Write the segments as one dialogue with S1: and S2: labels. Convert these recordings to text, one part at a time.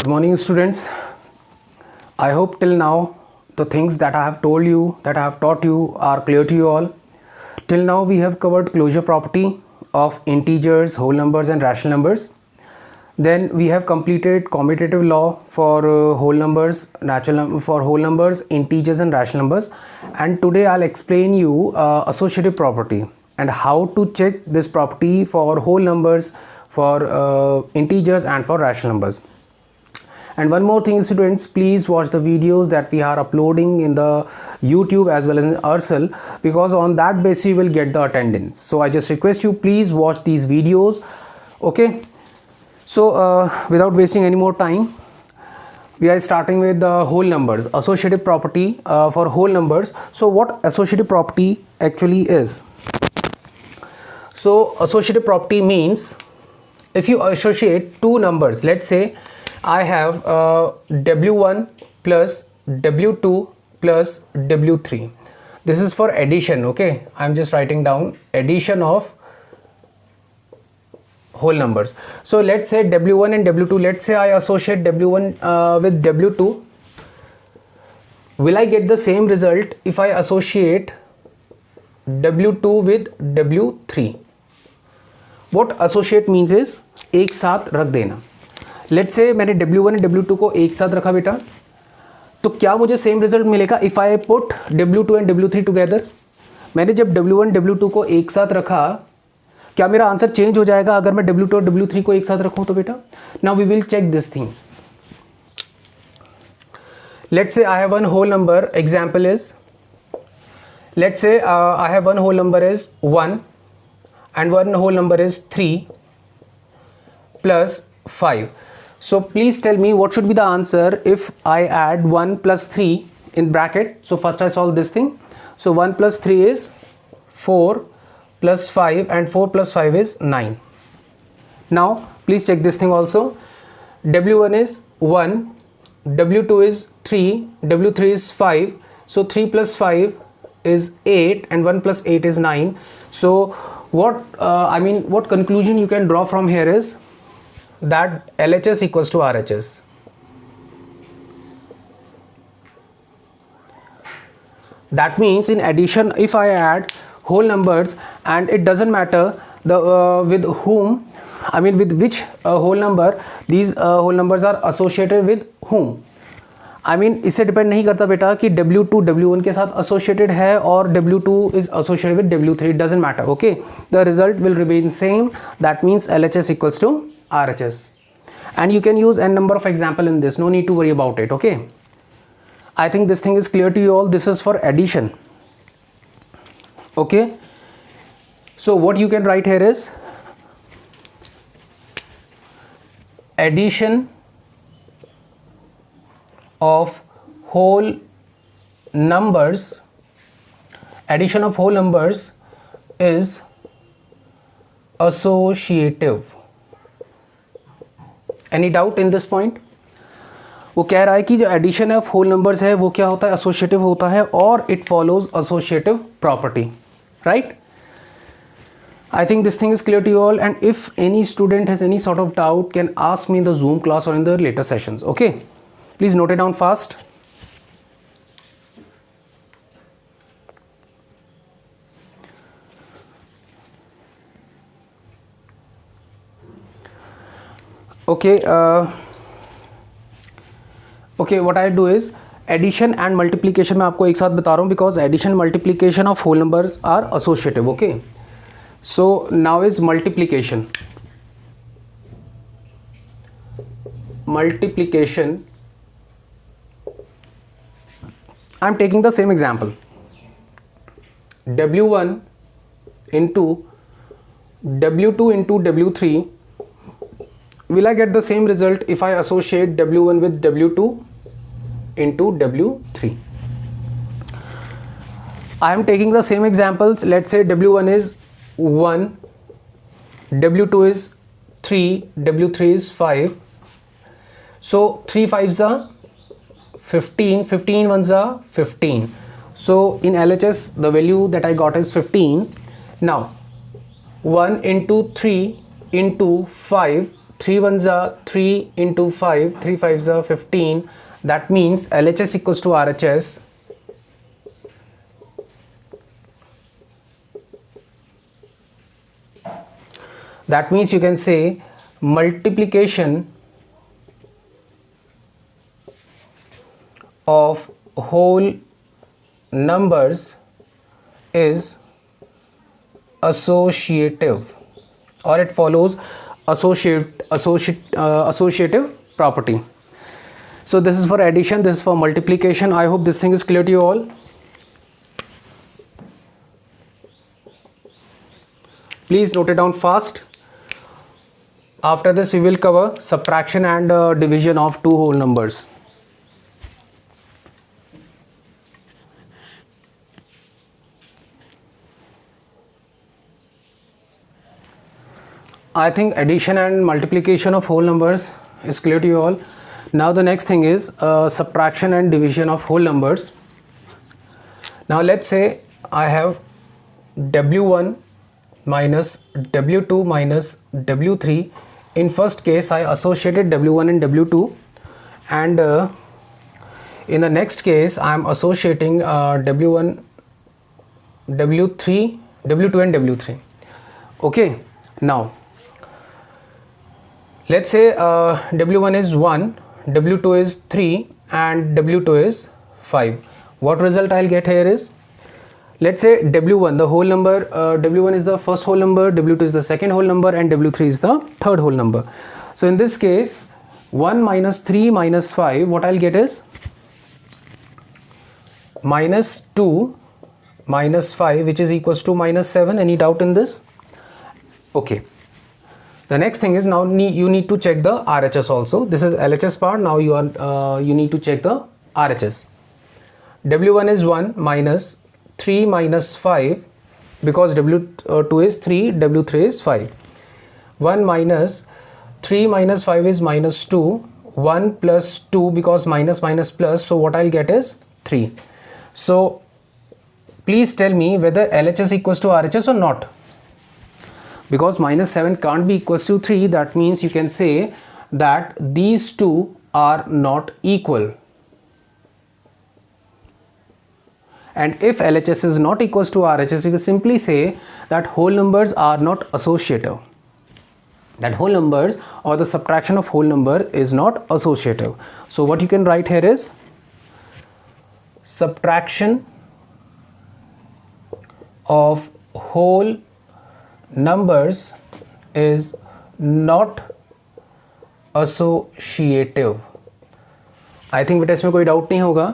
S1: Good morning, students. I hope till now the things that I have told you, that I have taught you are clear to you all. Till now we have covered closure property of integers, whole numbers and rational numbers. Then we have completed commutative law for whole numbers, for whole numbers, integers and rational numbers. And today I'll explain you associative property and how to check this property for whole numbers, for integers and for rational numbers. And one more thing, students, please watch the videos that we are uploading in the YouTube as well as in Ursel, because on that basis you will get the attendance. So I just request you, please watch these videos. Okay, so without wasting any more time, we are starting with the whole numbers, associative property for whole numbers. So what associative property actually is? So associative property means if you associate two numbers, let's say I have W1 plus W2 plus W3. This is for addition, okay? I'm just writing down addition of whole numbers. So let's say W1 and W2, let's say I associate W1 with W2. Will I get the same result if I associate W2 with W3? What associate means is एक साथ रख देना. Let's say मैंने W1 और W2 को एक साथ रखा बेटा, तो क्या मुझे सेम रिजल्ट मिलेगा if I put W2 and W3 together? मैंने जब W1 W2 को एक साथ रखा, क्या मेरा आंसर चेंज हो जाएगा अगर मैं W2 और W3 को एक साथ रखूं तो बेटा? Now we will check this thing. Let's say I have one whole number, example is, let's say I have one whole number is 1 and one whole number is 3 plus 5. So please tell me what should be the answer if I add 1 plus 3 in bracket. So first I solve this thing. So 1 plus 3 is 4 plus 5 and 4 plus 5 is 9. Now please check this thing also. W1 is 1, W2 is 3, W3 is 5. So 3 plus 5 is 8 and 1 plus 8 is 9. So what conclusion you can draw from here is that LHS equals to RHS. That means in addition, if I add whole numbers and it doesn't matter the with whom, I mean with which whole number these whole numbers are associated with whom. I mean इससे depend नहीं करता बेटा कि W2 W1 के साथ associated है और W2 is associated with W3. It doesn't matter. Okay, the result will remain same. That means LHS equals to RHS. And you can use n number of example in this. No need to worry about it. Okay, I think this thing is clear to you all. This is for addition. Okay, so what you can write here is addition of whole numbers, addition of whole numbers is associative. Any doubt in this point? वो कह रहा है कि जो addition of whole numbers है वो क्या होता है, एसोसिएटिव होता है और it follows associative property, right? I think this thing is clear to you all, and if any student has any sort of doubt can ask me in the Zoom class or in the later sessions. Okay, please note it down fast. Okay, okay, what I do is addition and multiplication मैं आपको एक साथ बता रहा हूँ because addition multiplication of whole numbers are associative. Okay, so now is multiplication. Multiplication, I am taking the same example. W1 into W2 into W3. Will I get the same result if I associate W1 with W2 into W3? I am taking the same examples. Let's say W1 is 1, W2 is 3, W3 is 5. So 3 5s are 15, 15 1s are 15. So in LHS the value that I got is 15. Now 1 into 3 into 5 3 ones are 3 into 5, 3 5s are 15. That means LHS equals to RHS. That means you can say multiplication of whole numbers is associative, or it follows associative property. So this is for addition, this is for multiplication. I hope this thing is clear to you all. Please note it down fast. After this we will cover subtraction and division of two whole numbers. I think addition and multiplication of whole numbers is clear to you all. Now the next thing is subtraction and division of whole numbers. Now let's say I have W1 minus W2 minus W3. In first case I associated W1 and W2, and in the next case I am associating W1, W3, W2 and W3. Okay, now let's say W1 is 1, W2 is 3 and W2 is 5. What result I'll get here is, let's say W1, the whole number, W1 is the first whole number, W2 is the second whole number, and W3 is the third whole number. So in this case 1 minus 3 minus 5, what I'll get is minus 2 minus 5, which is equals to minus 7. Any doubt in this? Okay. The next thing is, now you need to check the RHS also. This is LHS part. Now you need to check the RHS. W1 is 1 minus 3 minus 5, because W2 is 3, W3 is 5. 1 minus 3 minus 5 is minus 2. 1 plus 2, because minus minus plus, so what I'll get is 3. So please tell me whether LHS equals to RHS or not. Because minus 7 can't be equals to 3, that means you can say that these two are not equal. And if LHS is not equals to RHS, you can simply say that whole numbers are not associative. That whole numbers or the subtraction of whole number is not associative. So what you can write here is subtraction of whole numbers is not associative. I think बेटा इसमें कोई doubt नहीं होगा.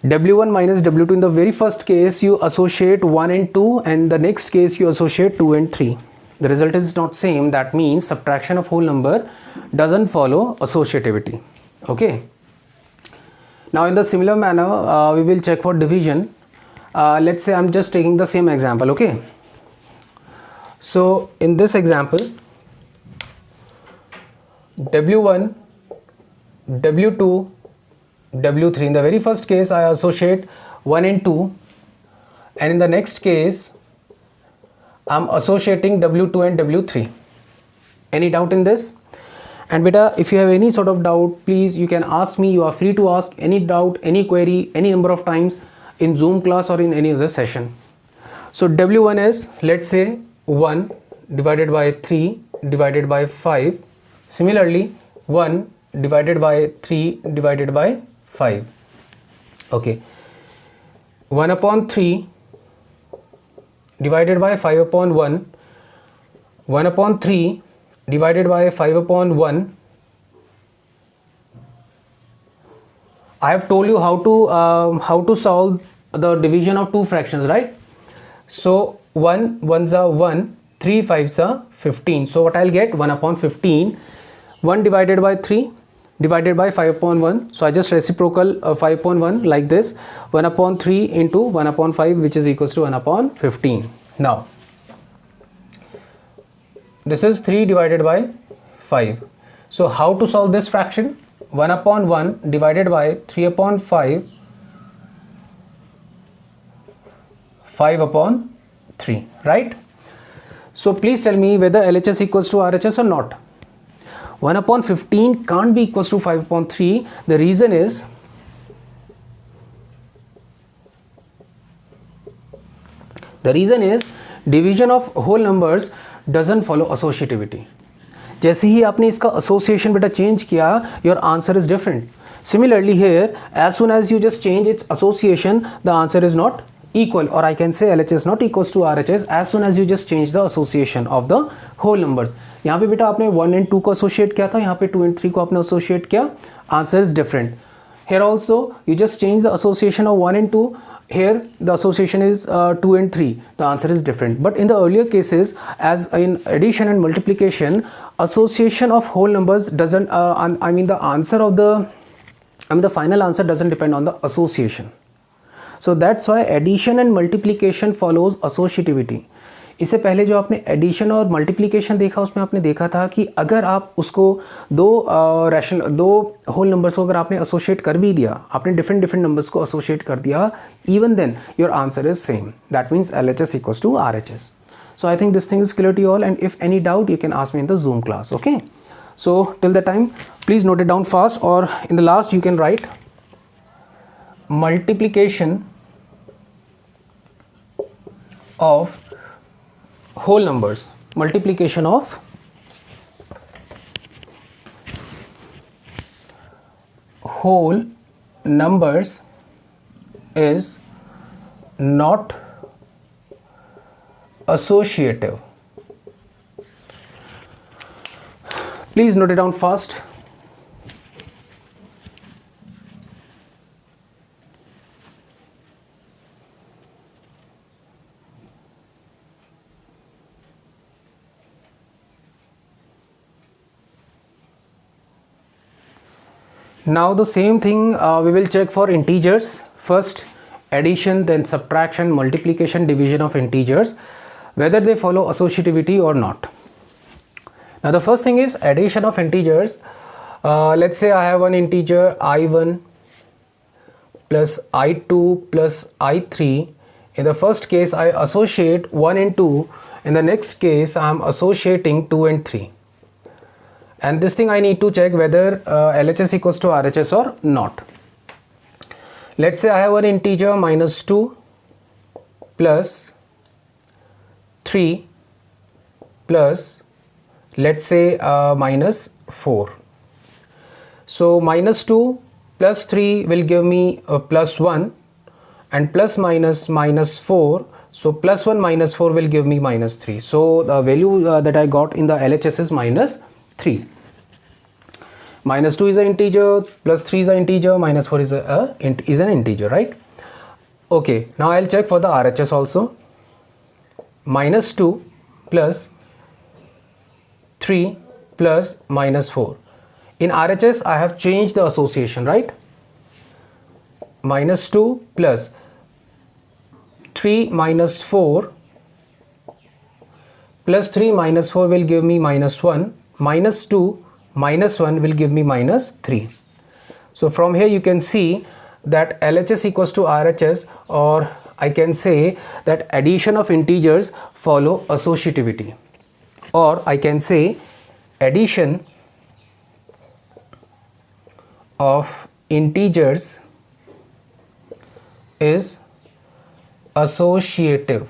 S1: W1 minus W2, in the very first case you associate 1 and 2, and the next case you associate 2 and 3. The result is not same. That means subtraction of whole number doesn't follow associativity. Okay. Now in the similar manner we will check for division. Let's say I'm just taking the same example. Okay. So in this example, W1, W2, W3. In the very first case I associate 1 and 2, and in the next case I'm associating W2 and W3. Any doubt in this? And beta, if you have any sort of doubt, please you can ask me. You are free to ask any doubt, any query, any number of times in Zoom class or in any other session. So W1 is, let's say, 1 divided by 3 divided by 5. Similarly 1 divided by 3 divided by 5. Okay. 1 upon 3 divided by 5 upon 1. 1 upon 3 divided by 5 upon 1. I have told you how to solve the division of two fractions, right? So 1 ones are 1, 3 5s are 15. So what I'll get? 1 upon 15. 1 divided by 3 divided by 5 upon 1. So I just reciprocal 5 upon 1 like this. 1 upon 3 into 1 upon 5, which is equals to 1 upon 15. Now this is 3 divided by 5. So how to solve this fraction? 1 upon 1 divided by 3 upon 5, 5 upon 3, right? So please tell me whether LHS equals to RHS or not. 1 upon 15 can't be equals to 5 upon 3. The reason is division of whole numbers doesn't follow associativity. जैसे ही आपने इसका association बेटा change किया, your answer is different. Similarly here, as soon as you just change its association, the answer is not equal, or I can say LHS not equals to RHS as soon as you just change the association of the whole numbers. यहाँ पे बेटा आपने 1 and 2 को associate किया था, यहाँ पे 2 and 3 को आपने associate किया, answer is different. Here also you just change the association of 1 and 2. Here the association is 2 and 3. The answer is different. But in the earlier cases, as in addition and multiplication, association of whole numbers doesn't. The final answer doesn't depend on the association. So that's why addition and multiplication follows associativity. इससे पहले जो आपने addition और multiplication देखा उसमें आपने देखा था कि अगर आप उसको दो होल नंबर्स को अगर आपने एसोसिएट कर भी दिया, आपने डिफरेंट नंबर्स को एसोसिएट कर दिया, even then your answer is same. That means LHS equals to RHS. So I think this thing is clear to you all, and if any doubt you can ask me in the Zoom class. Okay, so till the time please note it down fast, or in the last you can write multiplication of whole numbers. Multiplication of whole numbers is not associative. Please note it down fast. Now the same thing we will check for integers. First addition, then subtraction, multiplication, division of integers, whether they follow associativity or not. Now the first thing is addition of integers. Let's say I have one integer I1 plus I2 plus I3. In the first case I associate 1 and 2. In the next case I am associating 2 and 3. And this thing I need to check whether LHS equals to RHS or not. Let's say I have an integer minus 2 plus 3 plus let's say minus 4. So minus 2 plus 3 will give me plus 1, and plus minus minus 4. So plus 1 minus 4 will give me minus 3. So the value that I got in the LHS is minus 3. Minus 2 is an integer, plus 3 is an integer, minus 4 is an integer, right? Okay, now I'll check for the RHS also. Minus 2 plus 3 plus minus 4. In RHS I have changed the association, right? Minus 2 plus 3 minus 4 plus 3 minus 4 will give me minus 1. Minus 2 minus 1 will give me minus 3. So from here you can see that LHS equals to RHS, or I can say that addition of integers follow associativity, or I can say addition of integers is associative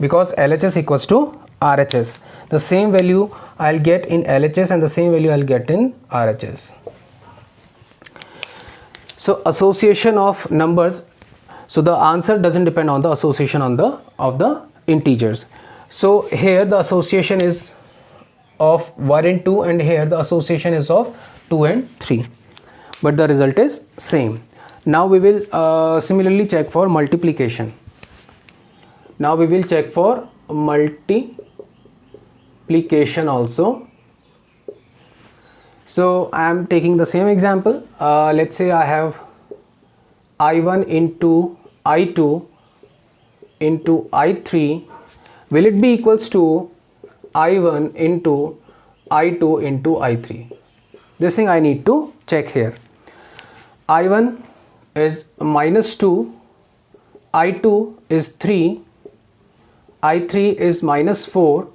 S1: because LHS equals to RHS. The same value I'll get in LHS and the same value I'll get in RHS. So association of numbers, so the answer doesn't depend on the association of the integers. So here the association is of 1 and 2, and here the association is of 2 and 3, but the result is same. Now we will similarly check for multiplication. Now we will check for multiplication also. So I am taking the same example. Let's say I have I1 into I2 into I3. Will it be equals to I1 into I2 into I3? This thing I need to check here. I1 is minus 2, I2 is 3, I3 is minus 4.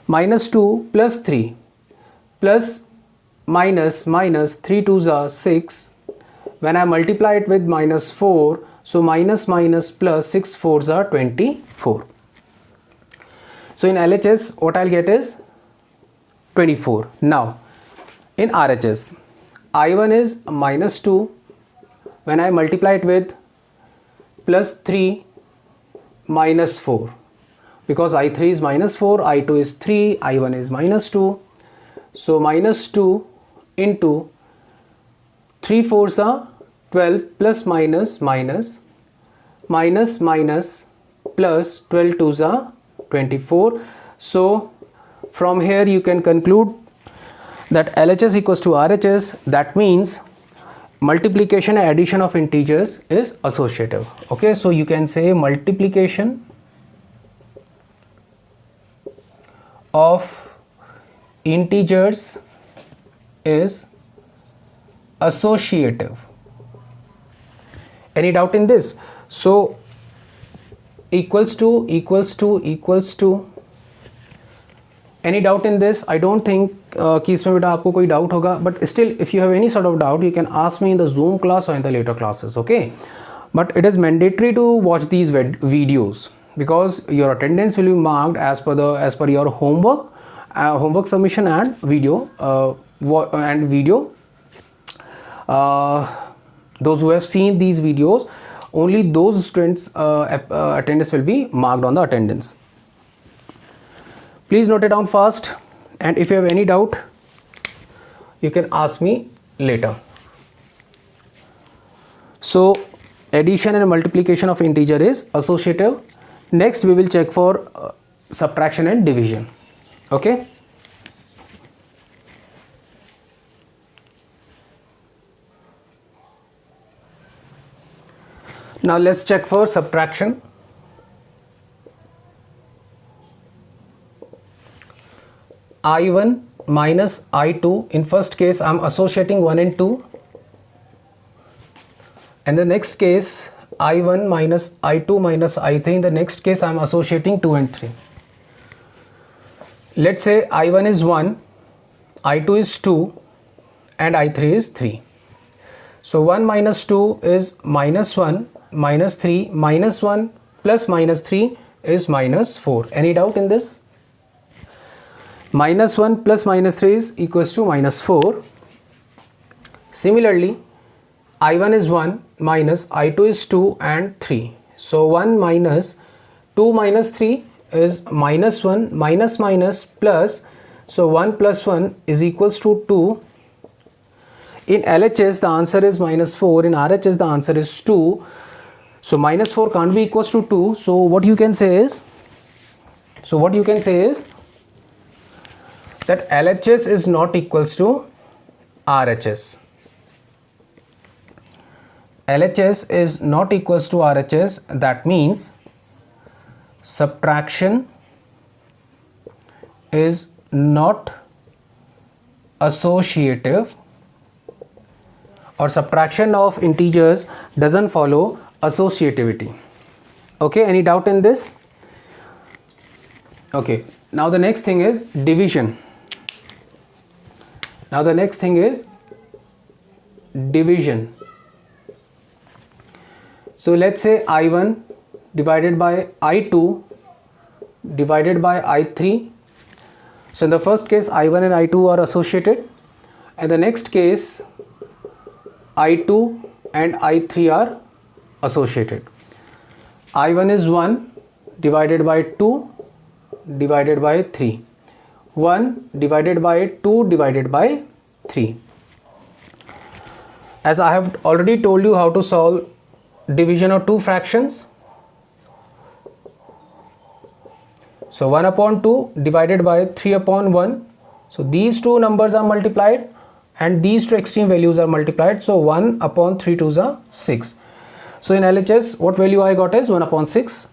S1: Minus 2 plus 3. plus minus minus 3 2s are 6. When I multiply it with minus 4, so minus minus plus 6 4s are 24. So in LHS what I'll get is 24. Now in RHS, I1 is minus 2. When I multiply it with plus 3 minus 4, because I3 is minus 4, I2 is 3, I1 is minus 2. So minus 2 into 3 4s are 12 plus minus minus minus minus plus 12 2s are 24. So from here you can conclude that LHS equals to RHS. That means multiplication and addition of integers is associative. Okay, so you can say multiplication of integers is associative. Any doubt in this? So equals to equals to equals to. Any doubt in this? I don't think कि इसमें बेटा आपको कोई doubt होगा, but still if you have any sort of doubt you can ask me in the Zoom class or in the later classes, okay? But it is mandatory to watch these videos because your attendance will be marked as per your homework, homework submission and video those who have seen these videos, only those students attendance will be marked on the attendance. Please note it down fast, and if you have any doubt you can ask me later. So addition and multiplication of integer is associative. Next we will check for subtraction and division. Okay, now let's check for subtraction. I1 minus I2. In first case I am associating 1 and 2, and the next case I1 minus I2 minus I3. In the next case I am associating 2 and 3. Let's say I1 is 1, I2 is 2 and I3 is 3. So 1 minus 2 is minus 1, minus 3, minus 1 plus minus 3 is minus 4. Any doubt in this? Minus 1 plus minus 3 is equals to minus 4. Similarly, I1 is 1, minus I2 is 2 and 3. So 1 minus 2 minus 3 is minus 1, minus minus plus. So 1 plus 1 is equals to 2. In LHS the answer is minus 4. In RHS the answer is 2. So minus 4 can't be equals to 2. So what you can say is that LHS is not equals to RHS. LHS is not equals to RHS. That means subtraction is not associative, or subtraction of integers doesn't follow associativity. Okay, any doubt in this? Okay, now the next thing is division. So let's say I1 divided by I2 divided by I3. So in the first case I1 and I2 are associated, and the next case I2 and I3 are associated. I1 is 1 divided by 2 divided by 3. 1 divided by 2 divided by 3. As I have already told you how to solve division of two fractions. So 1 upon 2 divided by 3 upon 1. So these two numbers are multiplied and these two extreme values are multiplied. So 1 upon 3 2s are 6. So in LHS what value I got is 1 upon 6.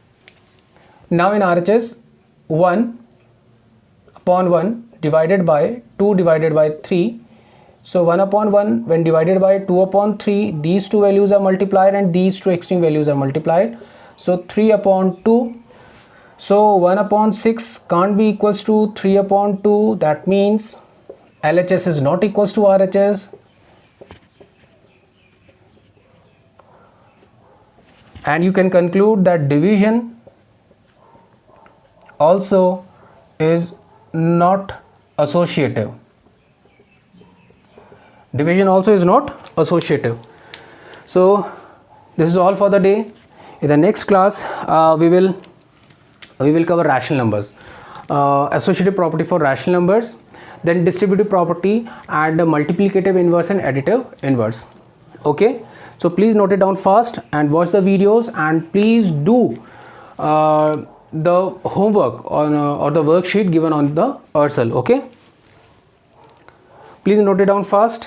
S1: Now in RHS 1 upon 1 divided by 2 divided by 3. So 1 upon 1 when divided by 2 upon 3, these two values are multiplied and these two extreme values are multiplied. So 3 upon 2. So 1 upon 6 can't be equals to 3 upon 2. That means LHS is not equals to RHS, and you can conclude that division also is not associative. Division also is not associative. So this is all for the day. In the next class we will cover rational numbers, associative property for rational numbers, then distributive property, and multiplicative inverse and additive inverse. Okay, so please note it down fast and watch the videos, and please do the homework on or the worksheet given on the URSL. Okay, please note it down fast.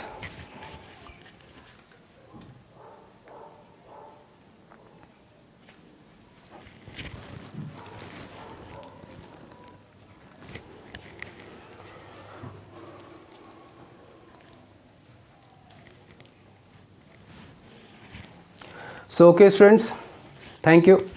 S1: So okay students, thank you.